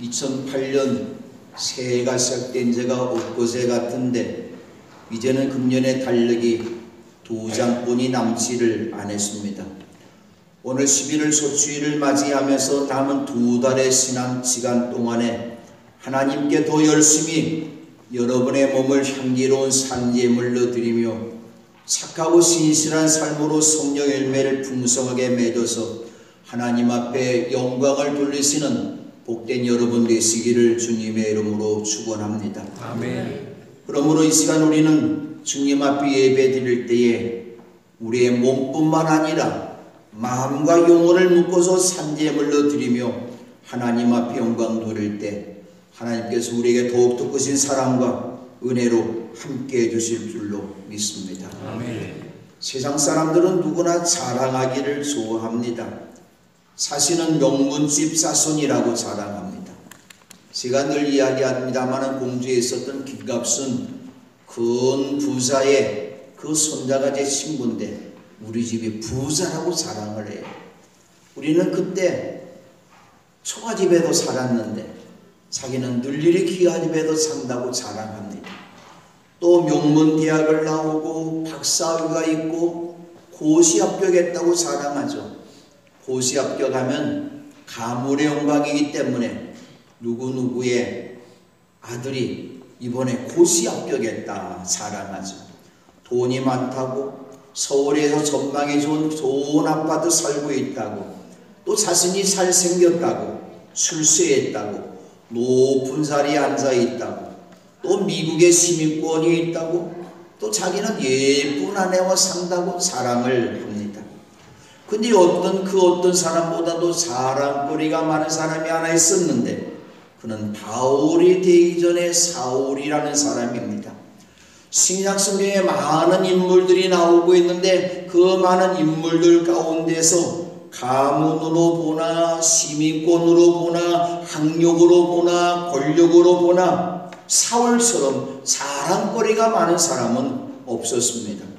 2008년 새해가 시작된 지가 엊그제 같은데 이제는 금년의 달력이 2장뿐이 남지를 않았습니다. 오늘 11월 소추일을 맞이하면서 남은 2달의 신앙 시간 동안에 하나님께 더 열심히 여러분의 몸을 향기로운 산제물로 드리며 착하고 신실한 삶으로 성령 열매를 풍성하게 맺어서 하나님 앞에 영광을 돌리시는 복된 여러분 되시기를 주님의 이름으로 축원합니다. 아멘. 그러므로 이 시간 우리는 주님 앞에 예배 드릴 때에 우리의 몸뿐만 아니라 마음과 영혼을 묶어서 산제물로 드리며 하나님 앞에 영광 돌릴 때 하나님께서 우리에게 더욱더 크신 사랑과 은혜로 함께 해주실 줄로 믿습니다. 아멘. 세상 사람들은 누구나 자랑하기를 좋아합니다. 사실은 명문집 자손이라고 자랑합니다. 제가 늘 이야기합니다만 공주에 있었던 김갑순 큰 부자의 그 손자가 제 친구인데 우리 집이 부자라고 자랑을 해요. 우리는 그때 초가집에도 살았는데 자기는 늘일이 기아집에도 산다고 자랑합니다. 또 명문대학을 나오고 박사학위가 있고 고시 합격했다고 자랑하죠. 고시 합격하면 가문의 영광이기 때문에 누구누구의 아들이 이번에 고시 합격했다 자랑하죠. 돈이 많다고 서울에서 전망이 좋은 아파트 살고 있다고 또 자신이 잘생겼다고 출세했다고 높은 자리에 앉아있다고 또 미국에 시민권이 있다고 또 자기는 예쁜 아내와 산다고 자랑을 합니다. 근데 어떤 사람보다도 자랑거리가 많은 사람이 하나 있었는데 그는 바울이 되기 전에 사울이라는 사람입니다. 신약 성경에 많은 인물들이 나오고 있는데 그 많은 인물들 가운데서 가문으로 보나 시민권으로 보나 학력으로 보나 권력으로 보나 사울처럼 자랑거리가 많은 사람은 없었습니다.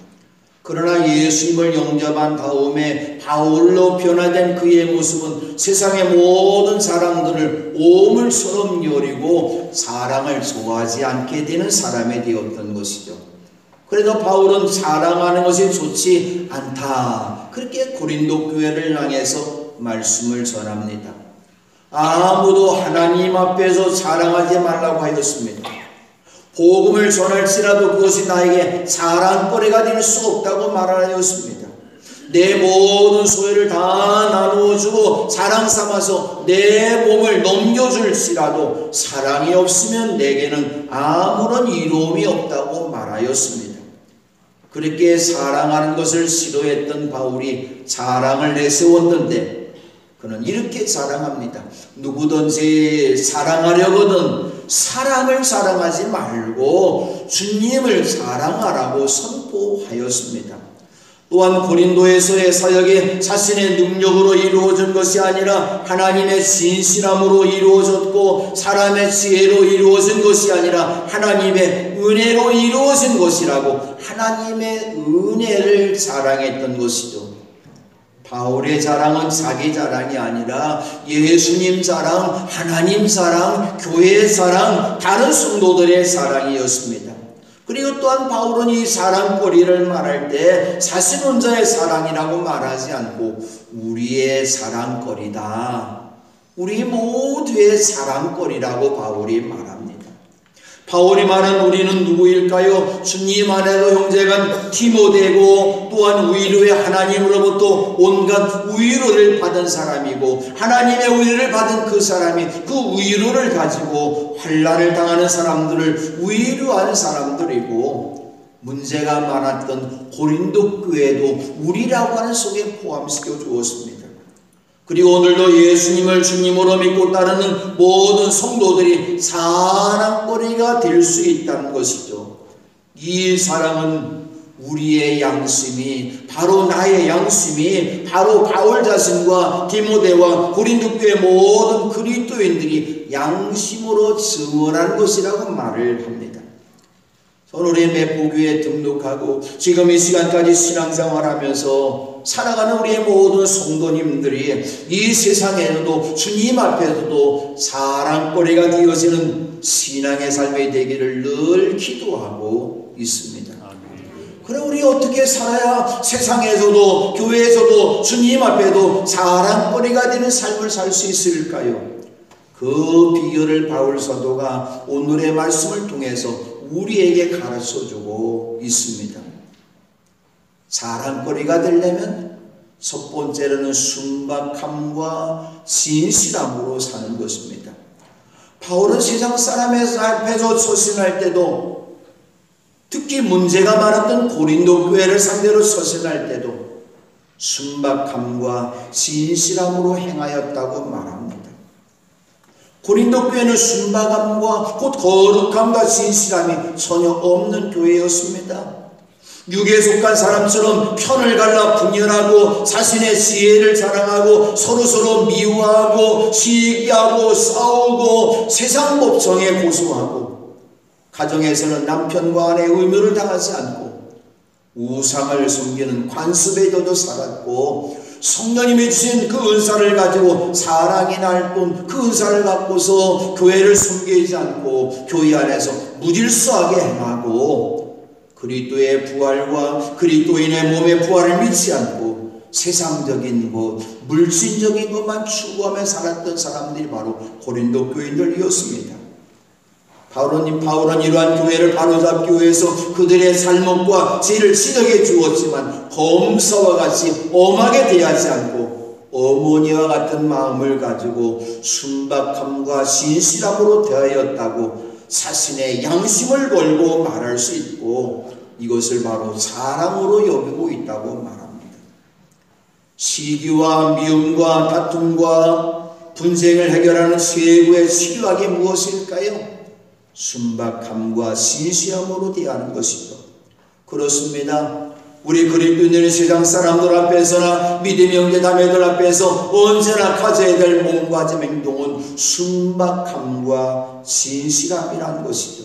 그러나 예수님을 영접한 다음에 바울로 변화된 그의 모습은 세상의 모든 자랑들을 오물처럼 여리고 자랑을 좋아하지 않게 되는 사람이 되었던 것이죠. 그래서 바울은 자랑하는 것이 좋지 않다. 그렇게 고린도 교회를 향해서 말씀을 전합니다. 아무도 하나님 앞에서 자랑하지 말라고 하였습니다. 복음을 전할지라도 그것이 나에게 자랑거리가 될 수 없다고 말하였습니다. 내 모든 소유를 다 나누어주고 자랑 삼아서 내 몸을 넘겨줄지라도 사랑이 없으면 내게는 아무런 이로움이 없다고 말하였습니다. 그렇게 사랑하는 것을 싫어했던 바울이 자랑을 내세웠는데 그는 이렇게 자랑합니다. 누구든지 사랑하려거든 사람을 사랑하지 말고 주님을 사랑하라고 선포하였습니다. 또한 고린도에서의 사역이 자신의 능력으로 이루어진 것이 아니라 하나님의 진실함으로 이루어졌고 사람의 지혜로 이루어진 것이 아니라 하나님의 은혜로 이루어진 것이라고 하나님의 은혜를 자랑했던 것이죠. 바울의 자랑은 자기 자랑이 아니라 예수님 자랑, 하나님 자랑, 교회의 자랑, 다른 성도들의 자랑이었습니다. 그리고 또한 바울은 이 자랑거리를 말할 때 자신 혼자의 자랑이라고 말하지 않고 우리의 자랑거리다. 우리 모두의 자랑거리라고 바울이 말합니다. 바울이 말한 우리는 누구일까요? 주님 안에서 형제간 디모데고 또한 위로의 하나님으로부터 온갖 위로를 받은 사람이고 하나님의 위로를 받은 그 사람이 그 위로를 가지고 환난을 당하는 사람들을 위로하는 사람들이고 문제가 많았던 고린도 교회도 우리라고 하는 속에 포함시켜 주었습니다. 그리고 오늘도 예수님을 주님으로 믿고 따르는 모든 성도들이 사랑거리가 될 수 있다는 것이죠. 이 사랑은 우리의 양심이 바로 나의 양심이 바로 바울 자신과 디모데와 고린도 교회 모든 그리스도인들이 양심으로 증언한 것이라고 말을 합니다. 저는 우리 매포교회에 등록하고 지금 이 시간까지 신앙생활하면서 살아가는 우리의 모든 성도님들이 이 세상에서도 주님 앞에서도 사랑거리가 되어지는 신앙의 삶이 되기를 늘 기도하고 있습니다. 그럼 우리 어떻게 살아야 세상에서도 교회에서도 주님 앞에도 사랑거리가 되는 삶을 살 수 있을까요? 그 비결을 바울 사도가 오늘의 말씀을 통해서 우리에게 가르쳐주고 있습니다. 사랑거리가 되려면 첫 번째로는 순박함과 진실함으로 사는 것입니다. 바울은 세상 사람의 앞에서 서신할 때도, 특히 문제가 많았던 고린도 교회를 상대로 서신할 때도 순박함과 진실함으로 행하였다고 말합니다. 고린도 교회는 순박함과 곧 거룩함과 진실함이 전혀 없는 교회였습니다. 육에 속한 사람처럼 편을 갈라 분열하고 자신의 지혜를 자랑하고 서로서로 미워하고 시기하고 싸우고 세상 법정에 고소하고 가정에서는 남편과 아내의 의무를 당하지 않고 우상을 섬기는 관습에 젖어 살았고 성령님이 주신 그 은사를 가지고 사랑이 날 뿐 그 은사를 갖고서 교회를 섬기지 않고 교회 안에서 무질서하게 행하고 그리스도의 부활과 그리스도인의 몸의 부활을 믿지 않고 세상적인 것, 물질적인 것만 추구하며 살았던 사람들이 바로 고린도 교인들이었습니다. 바울은 이러한 교회를 바로잡기 위해서 그들의 잘못과 죄를 지적해 주었지만 검사와 같이 엄하게 대하지 않고 어머니와 같은 마음을 가지고 순박함과 진실함으로 대하였다고 자신의 양심을 걸고 말할 수 있고 이것을 바로 사랑으로 여기고 있다고 말합니다. 시기와 미움과 다툼과 분쟁을 해결하는 최고의 치료약이 무엇일까요? 순박함과 진실함으로 대하는 것이죠. 그렇습니다. 우리 그리스도인들은 세상 사람들 앞에서나 믿음의 형제 자매들 앞에서 언제나 가져야 될 몸가짐 행동은 순박함과 진실함이라는 것이죠.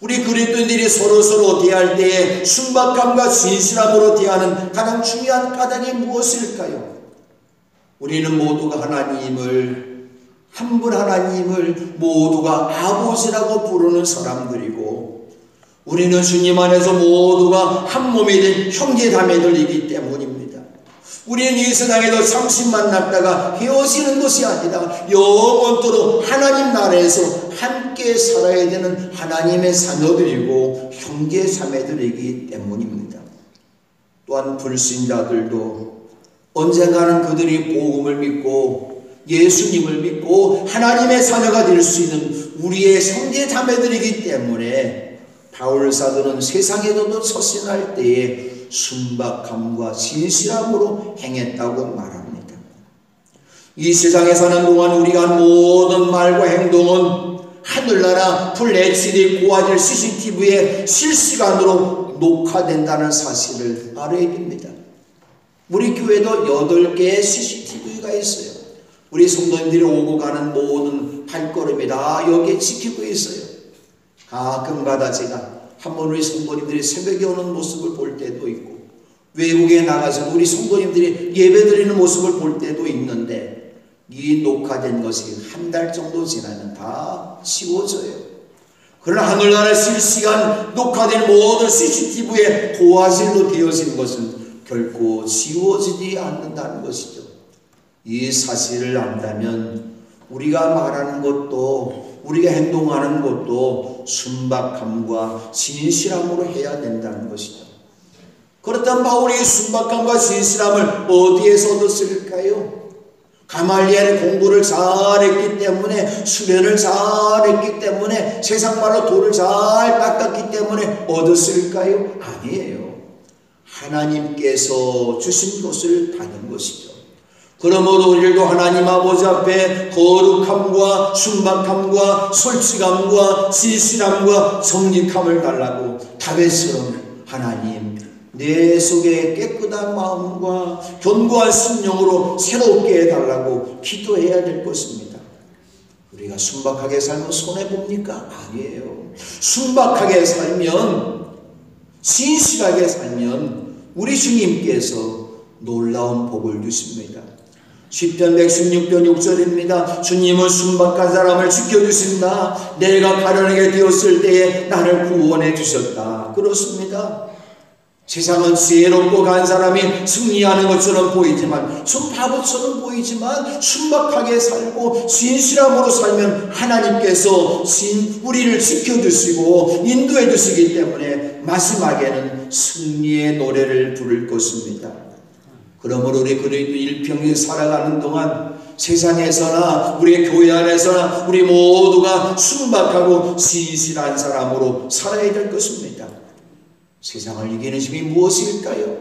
우리 그리스도인들이 서로서로 대할 때에 순박함과 진실함으로 대하는 가장 중요한 까닭이 무엇일까요? 우리는 모두가 한 분 하나님을 모두가 아버지라고 부르는 사람들이고 우리는 주님 안에서 모두가 한 몸이 된 형제자매들이기 때문입니다. 우리는 이 세상에서 잠시 만났다가 헤어지는 것이 아니라 영원토록 하나님 나라에서 함께 살아야 되는 하나님의 자녀들이고 형제자매들이기 때문입니다. 또한 불신자들도 언젠가는 그들이 복음을 믿고 예수님을 믿고 하나님의 자녀가 될 수 있는 우리의 형제 자매들이기 때문에 바울 사도는 세상에서도 서신할 때에 순박함과 진실함으로 행했다고 말합니다. 이 세상에 사는 동안 우리가 한 모든 말과 행동은 하늘나라 풀 HD 고화질 CCTV에 실시간으로 녹화된다는 사실을 알아야 됩니다. 우리 교회도 8개의 CCTV가 있어요. 우리 성도님들이 오고 가는 모든 발걸음이 다 여기에 지키고 있어요. 가끔가다 제가 한번 우리 성도님들이 새벽에 오는 모습을 볼 때도 있고 외국에 나가서 우리 성도님들이 예배드리는 모습을 볼 때도 있는데 이 녹화된 것이 한 달 정도 지나면 다 지워져요. 그러나 하늘나라 실시간 녹화된 모든 CCTV에 고화질로 되어진 것은 결코 지워지지 않는다는 것이죠. 이 사실을 안다면 우리가 말하는 것도 우리가 행동하는 것도 순박함과 진실함으로 해야 된다는 것이죠. 그렇다면 바울이 순박함과 진실함을 어디에서 얻었을까요? 가말리엘의 공부를 잘했기 때문에 수련을 잘했기 때문에 세상 말로 돌을 잘 닦았기 때문에 얻었을까요? 아니에요. 하나님께서 주신 것을 받은 것이죠. 그러므로 우리도 하나님 아버지 앞에 거룩함과 순박함과 솔직함과 진실함과 정직함을 달라고 다윗처럼 하나님 내 속에 깨끗한 마음과 견고한 심령으로 새롭게 해달라고 기도해야 될 것입니다. 우리가 순박하게 살면 손해봅니까? 아니에요. 순박하게 살면 진실하게 살면 우리 주님께서 놀라운 복을 주십니다. 10편 116편 6절입니다. 주님은 순박한 사람을 지켜주신다. 내가 가련하게 되었을 때에 나를 구원해 주셨다. 그렇습니다. 세상은 지혜롭고 간 사람이 승리하는 것처럼 보이지만, 좀 바보처럼 보이지만 순박하게 살고 진실함으로 살면 하나님께서 우리를 지켜주시고 인도해 주시기 때문에 마지막에는 승리의 노래를 부를 것입니다. 그러므로 우리 그리스도 일평생 살아가는 동안 세상에서나 우리 교회 안에서나 우리 모두가 순박하고 진실한 사람으로 살아야 될 것입니다. 세상을 이기는 힘이 무엇일까요?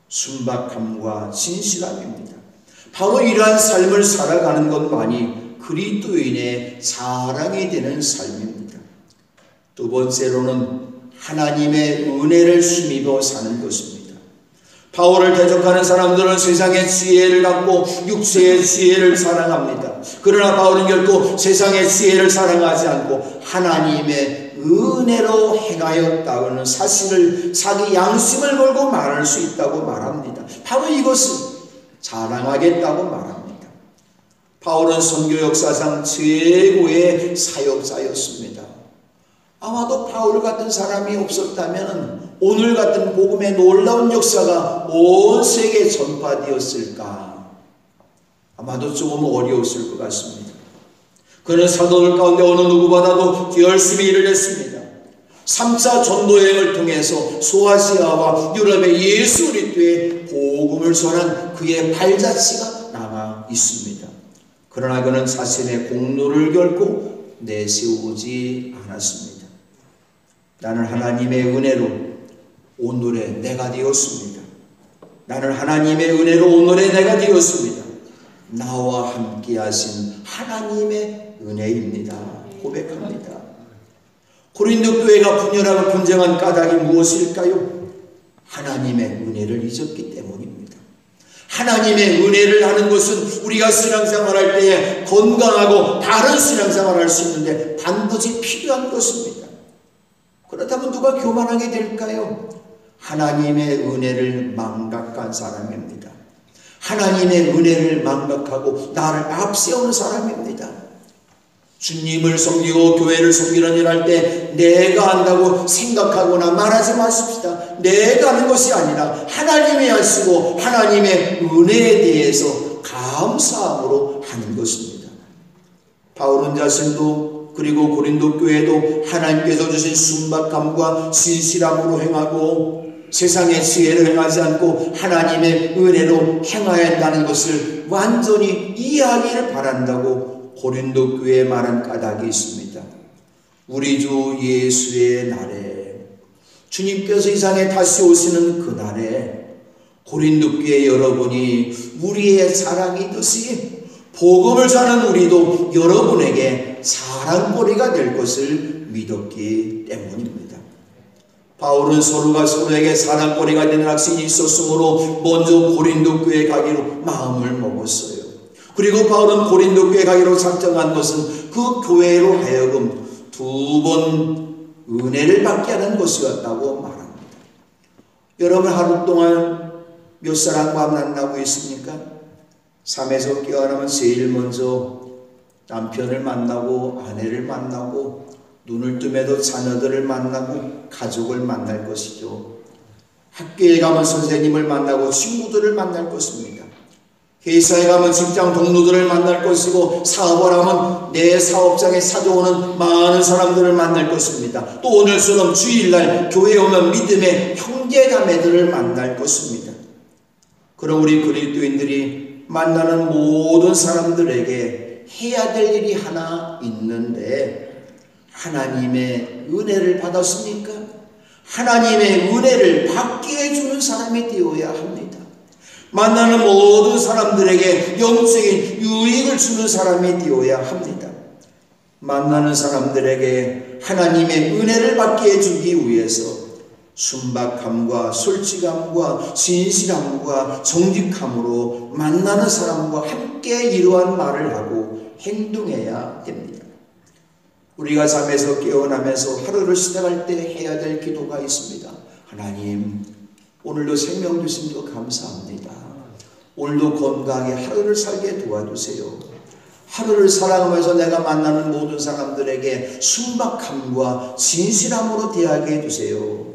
순박함과 진실함입니다. 바로 이러한 삶을 살아가는 것만이 그리스도인의 자랑이 되는 삶입니다. 두 번째로는 하나님의 은혜를 힘입어 사는 것입니다. 바울을 대적하는 사람들은 세상의 지혜를 갖고 육체의 지혜를 사랑합니다. 그러나 바울은 결코 세상의 지혜를 사랑하지 않고 하나님의 은혜로 행하였다는 사실을 자기 양심을 걸고 말할 수 있다고 말합니다. 바로 이것을 자랑하겠다고 말합니다. 바울은 선교 역사상 최고의 사역자였습니다. 아마도 바울 같은 사람이 없었다면 오늘 같은 복음의 놀라운 역사가 온 세계에 전파되었을까? 아마도 조금 어려웠을 것 같습니다. 그는 사도들 가운데 어느 누구보다도 열심히 일을 했습니다. 3차 전도여행을 통해서 소아시아와 유럽의 예수 그리스도의 복음을 전한 그의 발자취가 남아 있습니다. 그러나 그는 자신의 공로를 결코 내세우지 않았습니다. 나는 하나님의 은혜로 오늘의 내가 되었습니다. 나는 하나님의 은혜로 오늘의 내가 되었습니다. 나와 함께 하신 하나님의 은혜입니다. 고백합니다. 고린도 교회가 분열하고 분쟁한 까닭이 무엇일까요? 하나님의 은혜를 잊었기 때문입니다. 하나님의 은혜를 하는 것은 우리가 신앙생활할 때에 건강하고 바른 신앙생활을 할 수 있는데 반드시 필요한 것입니다. 그렇다면 누가 교만하게 될까요? 하나님의 은혜를 망각한 사람입니다. 하나님의 은혜를 망각하고 나를 앞세우는 사람입니다. 주님을 섬기고 교회를 섬기는 일 할 때 내가 한다고 생각하거나 말하지 마십시다. 내가 하는 것이 아니라 하나님이 하시고 하나님의 은혜에 대해서 감사함으로 하는 것입니다. 바울은 자신도 그리고 고린도 교회도 하나님께서 주신 순박함과 진실함으로 행하고 세상의 지혜를 행하지 않고 하나님의 은혜로 행해야 한다는 것을 완전히 이해하기를 바란다고 고린도 교회에 말한 까닭이 있습니다. 우리 주 예수의 날에 주님께서 이 세상에 다시 오시는 그날에 고린도 교회 여러분이 우리의 자랑이듯이 복음을 전하는 우리도 여러분에게 자랑거리가 될 것을 믿었기 때문입니다. 바울은 서로가 서로에게 자랑거리가 되는 확신이 있었으므로 먼저 고린도 교회에 가기로 마음을 먹었어요. 그리고 바울은 고린도 교회에 가기로 작정한 것은 그 교회로 하여금 2번 은혜를 받게 하는 것이었다고 말합니다. 여러분 하루 동안 몇 사람과 만나고 있습니까? 잠에서 깨어나면 제일 먼저 남편을 만나고 아내를 만나고 눈을 뜨매도 자녀들을 만나고 가족을 만날 것이죠. 학교에 가면 선생님을 만나고 친구들을 만날 것입니다. 회사에 가면 직장 동료들을 만날 것이고 사업을 하면 내 사업장에 찾아오는 많은 사람들을 만날 것입니다. 또 오늘처럼 주일날 교회에 오면 믿음의 형제자매들을 만날 것입니다. 그럼 우리 그리스도인들이 만나는 모든 사람들에게 해야 될 일이 하나 있는데 하나님의 은혜를 받았습니까? 하나님의 은혜를 받게 해주는 사람이 되어야 합니다. 만나는 모든 사람들에게 영적인 유익을 주는 사람이 되어야 합니다. 만나는 사람들에게 하나님의 은혜를 받게 해주기 위해서 순박함과 솔직함과 진실함과 정직함으로 만나는 사람과 함께 이러한 말을 하고 행동해야 됩니다. 우리가 잠에서 깨어나면서 하루를 시작할 때 해야 될 기도가 있습니다. 하나님, 오늘도 생명 주신 거 감사합니다. 오늘도 건강하게 하루를 살게 도와주세요. 하루를 살아가면서 내가 만나는 모든 사람들에게 순박함과 진실함으로 대하게 해주세요.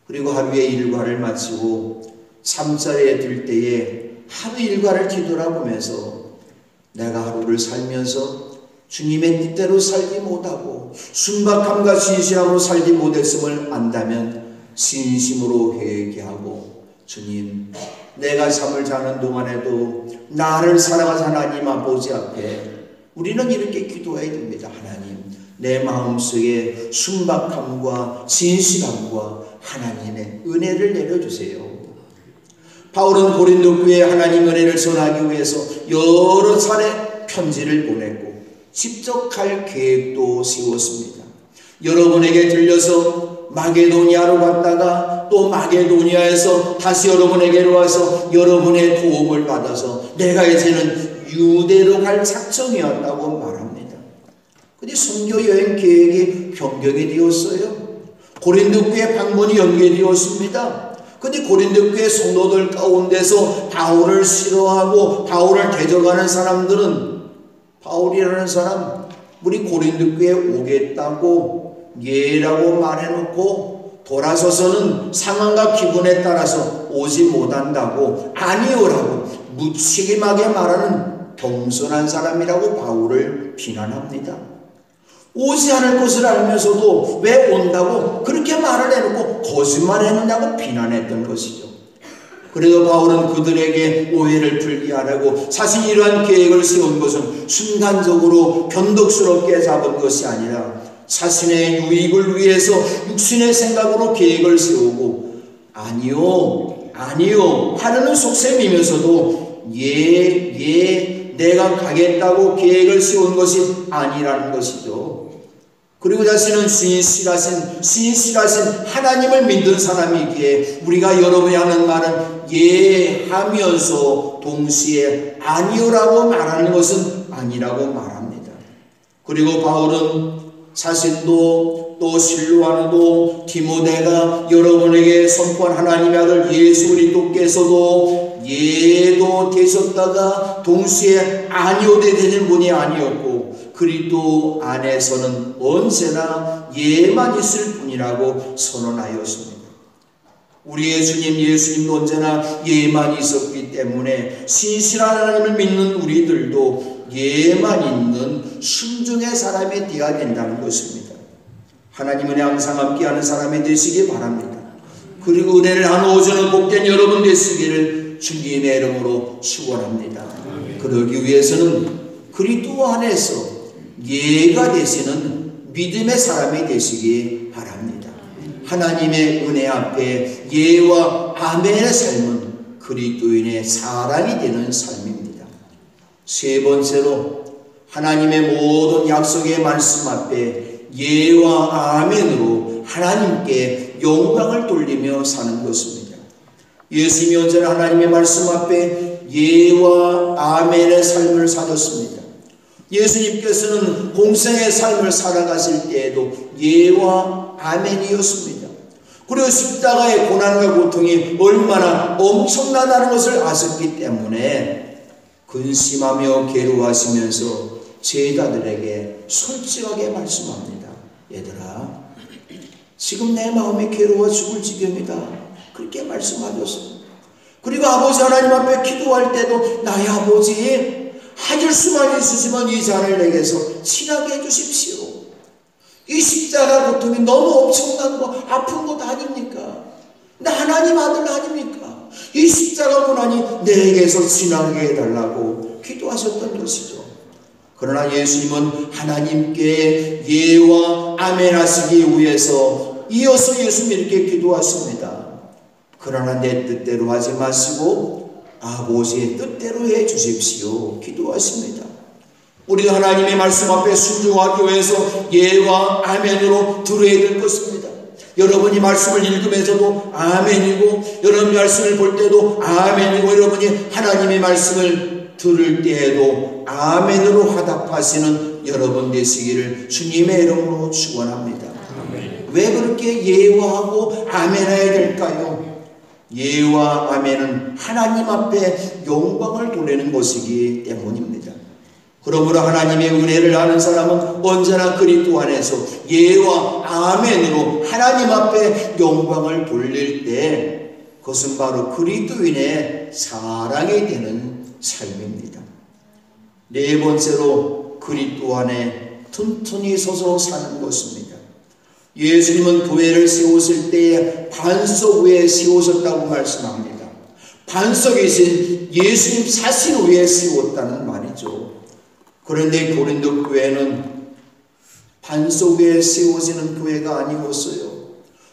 그리고 하루의 일과를 마치고 잠자리에 들 때에 하루 일과를 뒤돌아보면서 내가 하루를 살면서 주님의 뜻대로 살지 못하고 순박함과 진실함으로 살지 못했음을 안다면 진심으로 회개하고, 주님, 내가 잠을 자는 동안에도 나를 사랑하신 하나님 아버지 앞에 우리는 이렇게 기도해야 됩니다. 하나님, 내 마음속에 순박함과 진실함과 하나님의 은혜를 내려주세요. 바울은 고린도 교회에 하나님 은혜를 전하기 위해서 여러 차례 편지를 보냈고 직접 갈 계획도 세웠습니다. 여러분에게 들려서 마게도니아로 갔다가 또 마게도니아에서 다시 여러분에게로 와서 여러분의 도움을 받아서 내가 이제는 유대로 갈 작정이었다고 말합니다. 근데 선교 여행 계획이 변경이 되었어요. 고린도 교회 방문이 연계되었습니다. 근데 고린도 교회 성도들 가운데서 바울을 싫어하고 바울을 대적하는 사람들은 바울이라는 사람 우리 고린도 교회에 오겠다고 예라고 말해놓고 돌아서서는 상황과 기분에 따라서 오지 못한다고 아니오라고 무책임하게 말하는 겸손한 사람이라고 바울을 비난합니다. 오지 않을 것을 알면서도 왜 온다고 그렇게 말을 해놓고 거짓말했느냐고 비난했던 것이죠. 그래도 바울은 그들에게 오해를 풀게 하려고 자신이 이러한 계획을 세운 것은 순간적으로 변덕스럽게 잡은 것이 아니라 자신의 유익을 위해서 육신의 생각으로 계획을 세우고 아니요 하려는 속셈이면서도 내가 가겠다고 계획을 세운 것이 아니라는 것이죠. 그리고 자신은 신실하신 하나님을 믿는 사람이기에 우리가 여러분이 하는 말은 하면서 동시에 아니요라고 말하는 것은 아니라고 말합니다. 그리고 바울은 자신도 또 실로아노도 디모데가 여러분에게 선포한 하나님의 아들 예수 그리스도께서도 예도 되셨다가 동시에 아니오 되는 분이 아니었고 그리스도 안에서는 언제나 예만 있을 뿐이라고 선언하였습니다. 우리의 주님 예수님도 언제나 예만 있었기 때문에 신실한 하나님을 믿는 우리들도 예만 있는 순종의 사람이 되어야 된다는 것입니다. 하나님은 항상 함께하는 사람이 되시기 바랍니다. 그리고 은혜를 나누어주는 복된 여러분 되시기를 주님의 이름으로 축원합니다. 그러기 위해서는 그리스도 안에서 예가 되시는 믿음의 사람이 되시기 바랍니다. 하나님의 은혜 앞에 예와 아멘의 삶은 그리스도인의 사랑이 되는 삶입니다. 세 번째로 하나님의 모든 약속의 말씀 앞에 예와 아멘으로 하나님께 영광을 돌리며 사는 것입니다. 예수님이 언제나 하나님의 말씀 앞에 예와 아멘의 삶을 사셨습니다. 예수님께서는 공생의 삶을 살아가실 때에도 예와 아멘이었습니다. 그리고 십자가의 고난과 고통이 얼마나 엄청나다는 것을 아셨기 때문에 근심하며 괴로워하시면서 제자들에게 솔직하게 말씀합니다. 얘들아, 지금 내 마음이 괴로워 죽을 지경이다. 그렇게 말씀하셨습니다. 그리고 아버지 하나님 앞에 기도할 때도 나의 아버지 하실 수만 있으시면 이 잔을 내게서 지나게 해주십시오. 이 십자가 고통이 너무 엄청난 거 아픈 것 아닙니까? 나 하나님 아들 아닙니까? 이 십자가 고난이 내게서 지나게 해달라고 기도하셨던 것이죠. 그러나 예수님은 하나님께 예와 아멘 하시기 위해서 이어서 예수님이 이렇게 기도하십니다. 그러나 내 뜻대로 하지 마시고 아버지의 뜻대로 해 주십시오. 기도하십니다. 우리가 하나님의 말씀 앞에 순종하기 위해서 예와 아멘으로 들어야 될 것입니다. 여러분이 말씀을 읽으면서도 아멘이고 여러분 말씀을 볼 때도 아멘이고 여러분이 하나님의 말씀을 들을 때에도 아멘으로 화답하시는 여러분 되시기를 주님의 이름으로 축원합니다. 왜 그렇게 예화하고 아멘해야 될까요? 예와 아멘은 하나님 앞에 영광을 돌리는 것이기 때문입니다. 그러므로 하나님의 은혜를 아는 사람은 언제나 그리스도 안에서 예와 아멘으로 하나님 앞에 영광을 돌릴 때 그것은 바로 그리스도인의 사랑이 되는 삶입니다. 네 번째로 그리스도 안에 튼튼히 서서 사는 것입니다. 예수님은 교회를 세우실 때에 반석 위에 세우셨다고 말씀합니다. 반석이신 예수님 사실 위에 세웠다는 말이죠. 그런데 고린도 교회는 반석 위에 세워지는 교회가 아니었어요.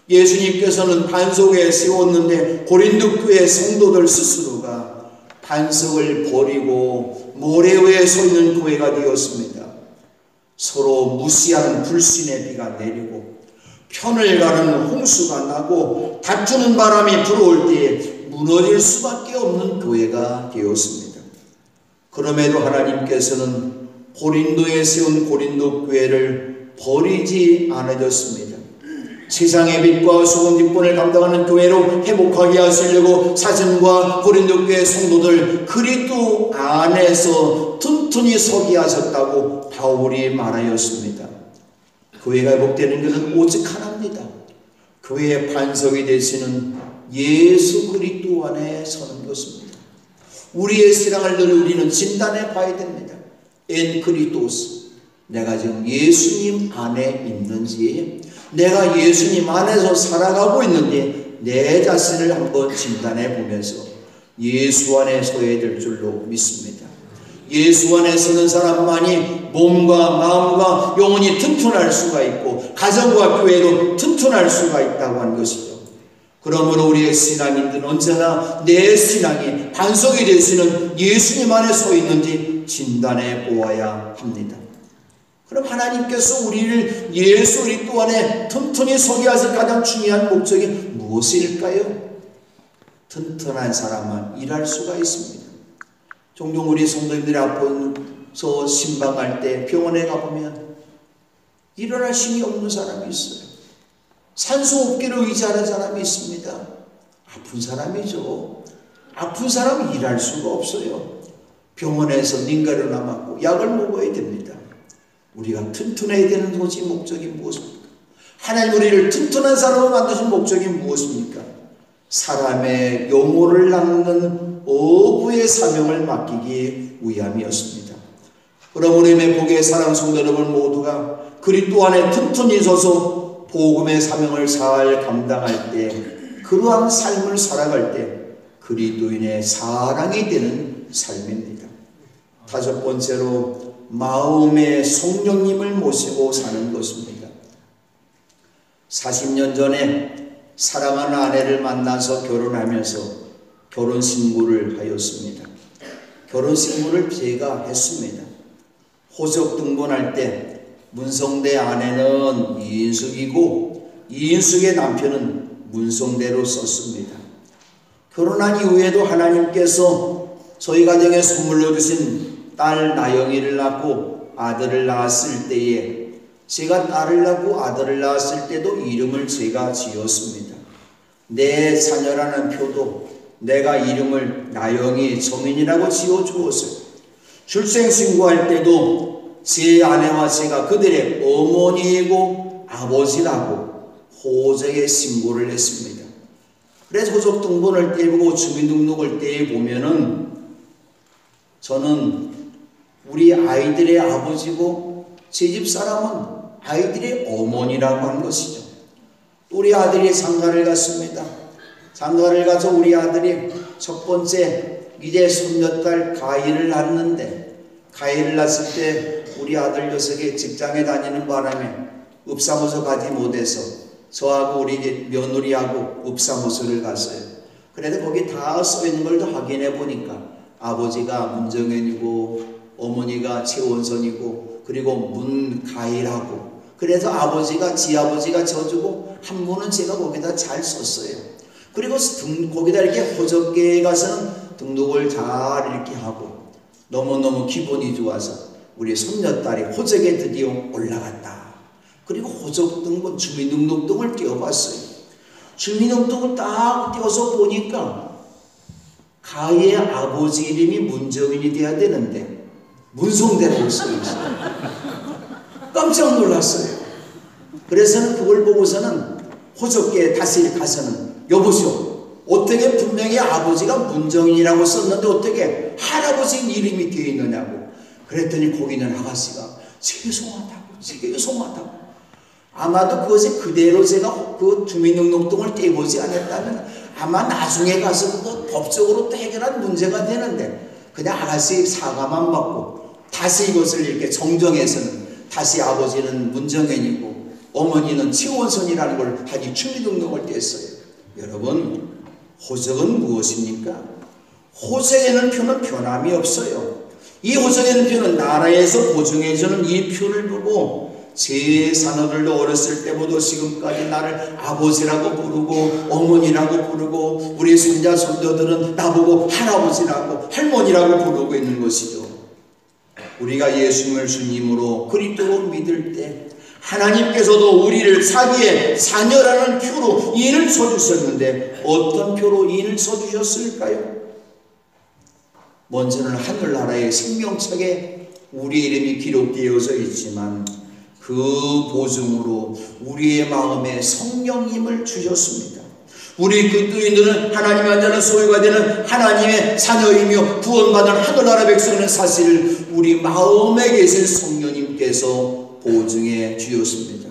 예수님께서는 반석 위에 세웠는데 고린도 교회 성도들 스스로가 반석을 버리고 모래 위에 서 있는 교회가 되었습니다. 서로 무시하는 불신의 비가 내리고 편을 가르는 홍수가 나고 다투는 바람이 불어올 때에 무너질 수밖에 없는 교회가 되었습니다. 그럼에도 하나님께서는 고린도에 세운 고린도 교회를 버리지 않으셨습니다. 세상의 빛과 소금 뒷본을 감당하는 교회로 회복하게 하시려고 사슴과 고린도 교회 성도들 그리스도 안에서 튼튼히 서게 하셨다고 바울이 말하였습니다. 교회가 회복되는 것은 오직 하나입니다. 교회의 반석이 되시는 예수 그리스도 안에 서는 것입니다. 우리의 신앙을 늘 우리는 진단해 봐야 됩니다. 엔 그리스도스, 내가 지금 예수님 안에 있는지, 내가 예수님 안에서 살아가고 있는지 내 자신을 한번 진단해 보면서 예수 안에 서야 될 줄로 믿습니다. 예수 안에 서는 사람만이 몸과 마음과 영혼이 튼튼할 수가 있고 가정과 교회도 튼튼할 수가 있다고 하는 것이죠. 그러므로 우리의 신앙인들은 언제나 내 신앙이 반석이 되시는 예수님 안에 서 있는지 진단해 보아야 합니다. 그럼 하나님께서 우리를 예수 그리스도 안에 튼튼히 서게 하실 가장 중요한 목적이 무엇일까요? 튼튼한 사람만 일할 수가 있습니다. 종종 우리 성도님들이 아파서 신방할 때 병원에 가보면 일어날 힘이 없는 사람이 있어요. 산소 없기를 의지하는 사람이 있습니다. 아픈 사람이죠. 아픈 사람은 일할 수가 없어요. 병원에서 닌가를 남았고 약을 먹어야 됩니다. 우리가 튼튼해야 되는 도대체 목적이 무엇입니까? 하나님 우리를 튼튼한 사람으로 만드신 목적이 무엇입니까? 사람의 영혼을 낚는 어부의 사명을 맡기기 위함이었습니다. 그럼 우리의 복의 사랑 성도 여러분 모두가 그리스도 안에 튼튼히 서서 복음의 사명을 잘 감당할 때, 그러한 삶을 살아갈 때 그리스도인의 사랑이 되는 삶입니다. 다섯 번째로 마음의 성령님을 모시고 사는 것입니다. 40년 전에 사랑하는 아내를 만나서 결혼하면서 결혼신고를 하였습니다. 결혼신고를 제가 했습니다. 호적 등본할 때 문성대 아내는 이인숙이고 이인숙의 남편은 문성대로 썼습니다. 결혼한 이후에도 하나님께서 저희 가정에 선물로 주신 딸 나영이를 낳고 아들을 낳았을 때에 제가 딸을 낳고 아들을 낳았을 때도 이름을 제가 지었습니다. 내 자녀라는 표도 내가 이름을 나영이 정인이라고 지어주었어요. 출생신고할 때도 제 아내와 제가 그들의 어머니이고 아버지라고 호적에 신고를 했습니다. 그래서 호적 등본을 떼보고 주민등록을 떼보면은 저는 우리 아이들의 아버지고 제 집 사람은 아이들의 어머니라고 하는 것이죠. 우리 아들이 장가를 갔습니다. 장가를 가서 우리 아들이 첫 번째 이제 손녀딸 가희를 낳았는데, 가희를 낳았을 때 우리 아들 녀석이 직장에 다니는 바람에 읍사무소 가지 못해서 저하고 우리 며느리하고 읍사무소를 갔어요. 그래도 거기 다 써있는 걸 더 확인해 보니까 아버지가 문정현이고 어머니가 최원선이고 그리고 문가희라고, 그래서 아버지가 지아버지가 저주고 한 분은 제가 거기다 잘 썼어요. 그리고 거기다 이렇게 호적계에 가서는 등록을 잘 이렇게 하고 너무너무 기분이 좋아서 우리 손녀딸이 호적에 드디어 올라갔다. 그리고 호적 등본 주민등록 등을 띄워봤어요. 주민등록을 딱 떼어서 보니까 가희의 아버지 이름이 문정인이 돼야 되는데 문성대라고 써있어요. 깜짝 놀랐어요. 그래서는 그걸 보고서는 호적계에 다시 가서는 여보시오, 어떻게 분명히 아버지가 문정인이라고 썼는데 어떻게 할아버지 이름이 되어 있느냐고. 그랬더니 거기 있는 아가씨가 죄송하다고. 아마도 그것이 그대로 제가 그 주민등록등을 떼보지 않았다면 아마 나중에 가서 그거 법적으로 또 해결한 문제가 되는데 그냥 아가씨 사과만 받고 다시 이것을 이렇게 정정해서는 다시 아버지는 문정인이고 어머니는 치원선이라는 걸 하니 주민등록을 뗐어요. 여러분, 호적은 무엇입니까? 호적에는 표는 변함이 없어요. 이 호적에는 표는 나라에서 보증해주는 이 표를 보고 제 자녀들도 어렸을 때부터 지금까지 나를 아버지라고 부르고 어머니라고 부르고 우리 손자 손녀들은 나보고 할아버지라고 할머니라고 부르고 있는 것이죠. 우리가 예수님을 주님으로 그리스도로 믿을 때 하나님께서도 우리를 자기의 자녀라는 표로 인을 써주셨는데 어떤 표로 인을 써주셨을까요? 먼저는 하늘나라의 생명책에 우리 이름이 기록되어져 있지만 그 보증으로 우리의 마음에 성령님을 주셨습니다. 우리 그리스도인들은 하나님 안자는 소유가 되는 하나님의 자녀이며 구원받은 하늘나라 백성은 사실 우리 마음에 계신 성령님께서 보증해 주셨습니다.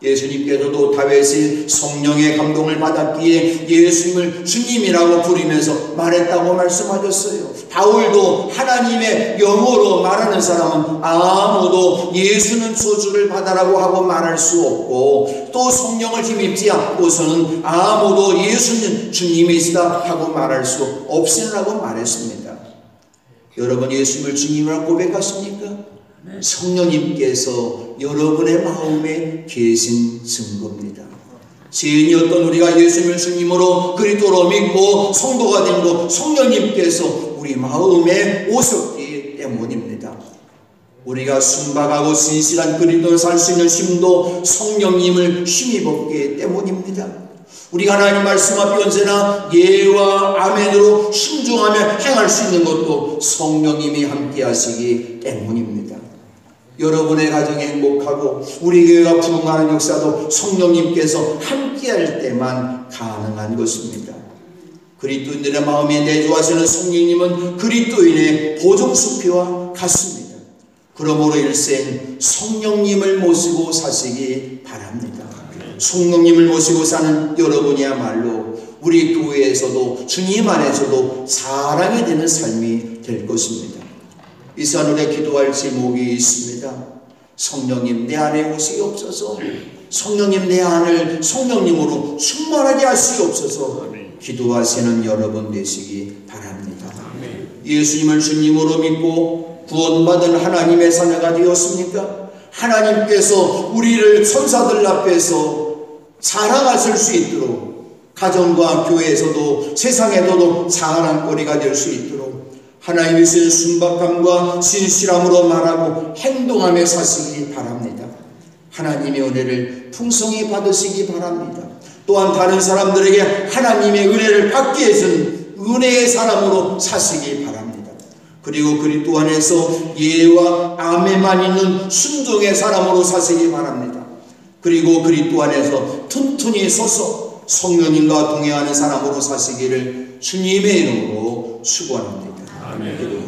예수님께서도 다윗이 성령의 감동을 받았기에 예수님을 주님이라고 부르면서 말했다고 말씀하셨어요. 바울도 하나님의 영어로 말하는 사람은 아무도 예수는 저주를 받아라고 하고 말할 수 없고 또 성령을 힘입지 않고서는 아무도 예수는 주님이시다 하고 말할 수 없으라고 말했습니다. 여러분, 예수님을 주님이라고 고백하십니까? 성령님께서 여러분의 마음에 계신 증거입니다. 죄인이었던 우리가 예수님을 주님으로 그리스도로 믿고 성도가 된 것 성령님께서 우리 마음에 오셨기 때문입니다. 우리가 순박하고 신실한 그리스도를 살 수 있는 힘도 성령님을 힘입었기 때문입니다. 우리가 하나님 말씀 앞에 언제나 예와 아멘으로 순종하며 행할 수 있는 것도 성령님이 함께 하시기 때문입니다. 여러분의 가정이 행복하고 우리 교회가 부흥하는 역사도 성령님께서 함께할 때만 가능한 것입니다. 그리스도인들의 마음에 내주하시는 성령님은 그리스도인의 보증수표와 같습니다. 그러므로 일생 성령님을 모시고 사시기 바랍니다. 성령님을 모시고 사는 여러분이야말로 우리 교회에서도 주님 안에서도 자랑이 되는 삶이 될 것입니다. 이 산울에 기도할 제목이 있습니다. 성령님 내 안에 오시옵소서. 성령님 내 안을 성령님으로 충만하게 하시옵소서. 기도하시는 여러분 되시기 바랍니다. 예수님을 주님으로 믿고 구원받은 하나님의 자녀가 되었습니까? 하나님께서 우리를 천사들 앞에서 자랑하실 수 있도록 가정과 교회에서도 세상에서도 자랑거리가 될 수 있도록 하나님의 순박함과 신실함으로 말하고 행동하며 사시기 바랍니다. 하나님의 은혜를 풍성히 받으시기 바랍니다. 또한 다른 사람들에게 하나님의 은혜를 받게 해준 은혜의 사람으로 사시기 바랍니다. 그리고 그리스도 안에서 예와 아멘만 있는 순종의 사람으로 사시기 바랍니다. 그리고 그리스도 안에서 튼튼히 서서 성령님과 동행하는 사람으로 사시기를 주님의 이름으로 축원합니다. 아멘.